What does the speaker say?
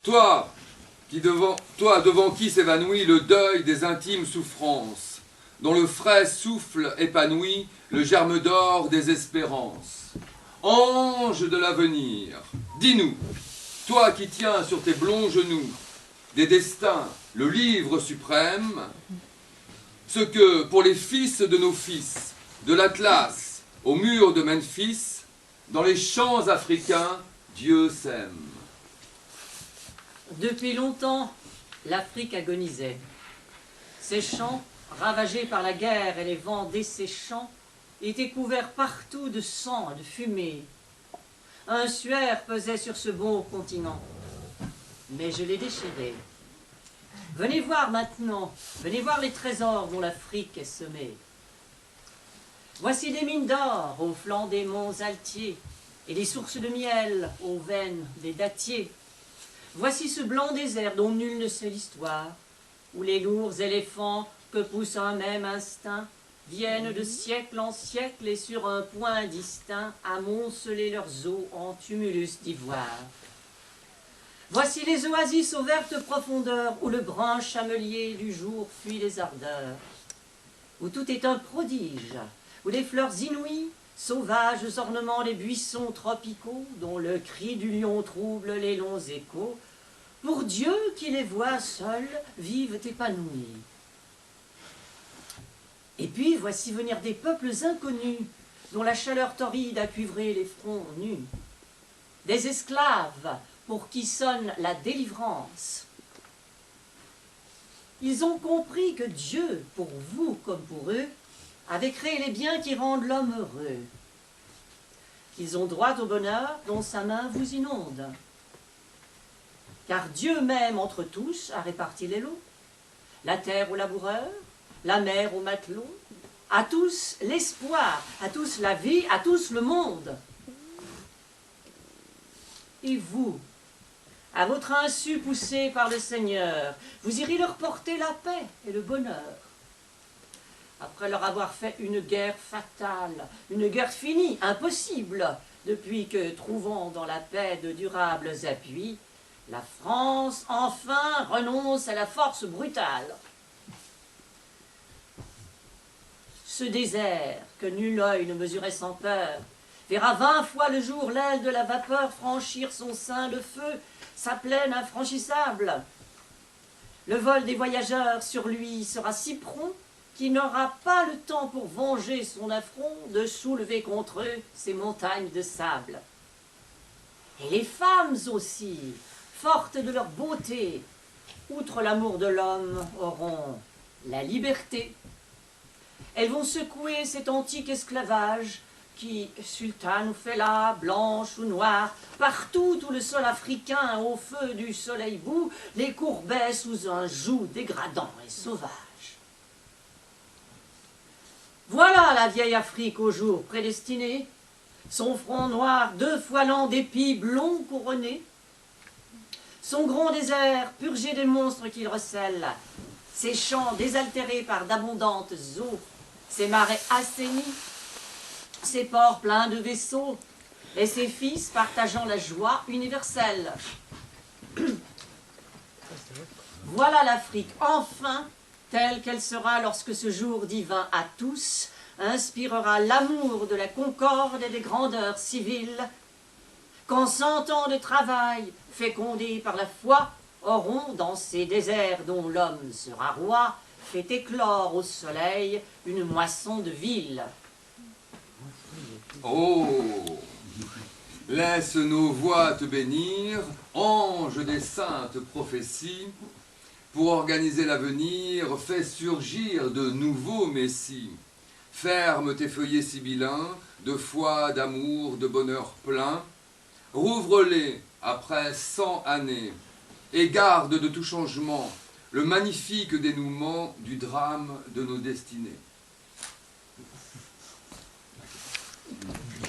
Toi devant qui s'évanouit le deuil des intimes souffrances, dont le frais souffle épanouit le germe d'or des espérances. Ange de l'avenir, dis-nous, toi qui tiens sur tes blonds genoux des destins le livre suprême, ce que, pour les fils de nos fils, de l'Atlas au mur de Memphis, dans les champs africains, Dieu sème. Depuis longtemps, l'Afrique agonisait. Ses champs, ravagés par la guerre et les vents desséchants, étaient couverts partout de sang et de fumée. Un suaire pesait sur ce beau continent, mais je l'ai déchiré. Venez voir maintenant, venez voir les trésors dont l'Afrique est semée. Voici des mines d'or au flanc des monts altiers et des sources de miel aux veines des dattiers. Voici ce blanc désert dont nul ne sait l'histoire, où les lourds éléphants que pousse un même instinct viennent de siècle en siècle et sur un point distinct amonceler leurs eaux en tumulus d'ivoire. Voici les oasis aux vertes profondeurs où le brun chamelier du jour fuit les ardeurs, où tout est un prodige, où les fleurs inouïes, sauvages ornements des buissons tropicaux, dont le cri du lion trouble les longs échos, pour Dieu qui les voit seuls, vivent épanouis. Et puis voici venir des peuples inconnus, dont la chaleur torride a cuivré les fronts nus. Des esclaves, pour qui sonne la délivrance. Ils ont compris que Dieu, pour vous comme pour eux, avait créé les biens qui rendent l'homme heureux. Qu'ils ont droit au bonheur dont sa main vous inonde. Car Dieu même entre tous a réparti les lots, la terre aux laboureurs, la mer aux matelots, à tous l'espoir, à tous la vie, à tous le monde. Et vous, à votre insu poussé par le Seigneur, vous irez leur porter la paix et le bonheur. Après leur avoir fait une guerre fatale, une guerre finie, impossible, depuis que, trouvant dans la paix de durables appuis, la France, enfin, renonce à la force brutale. Ce désert, que nul œil ne mesurait sans peur, verra 20 fois le jour l'aile de la vapeur franchir son sein de feu, sa plaine infranchissable. Le vol des voyageurs sur lui sera si prompt qu'il n'aura pas le temps pour venger son affront de soulever contre eux ces montagnes de sable. Et les femmes aussi, fortes de leur beauté, outre l'amour de l'homme, auront la liberté. Elles vont secouer cet antique esclavage qui, sultane ou fella, blanche ou noire, partout où le sol africain au feu du soleil bout, les courbait sous un joug dégradant et sauvage. Voilà la vieille Afrique au jour prédestiné, son front noir 2 fois lent d'épis blonds couronnés, son grand désert purgé des monstres qu'il recèle, ses champs désaltérés par d'abondantes eaux, ses marais assainis, ses ports pleins de vaisseaux, et ses fils partageant la joie universelle. Voilà l'Afrique, enfin, telle qu'elle sera lorsque ce jour divin à tous inspirera l'amour de la concorde et des grandeurs civiles, quand 100 ans de travail, fécondés par la foi, auront, dans ces déserts dont l'homme sera roi, fait éclore au soleil une moisson de villes. Oh, laisse nos voix te bénir, ange des saintes prophéties, pour organiser l'avenir, fais surgir de nouveaux messies. Ferme tes feuillets sibyllins, de foi, d'amour, de bonheur plein, rouvre-les après 100 années, et garde de tout changement le magnifique dénouement du drame de nos destinées.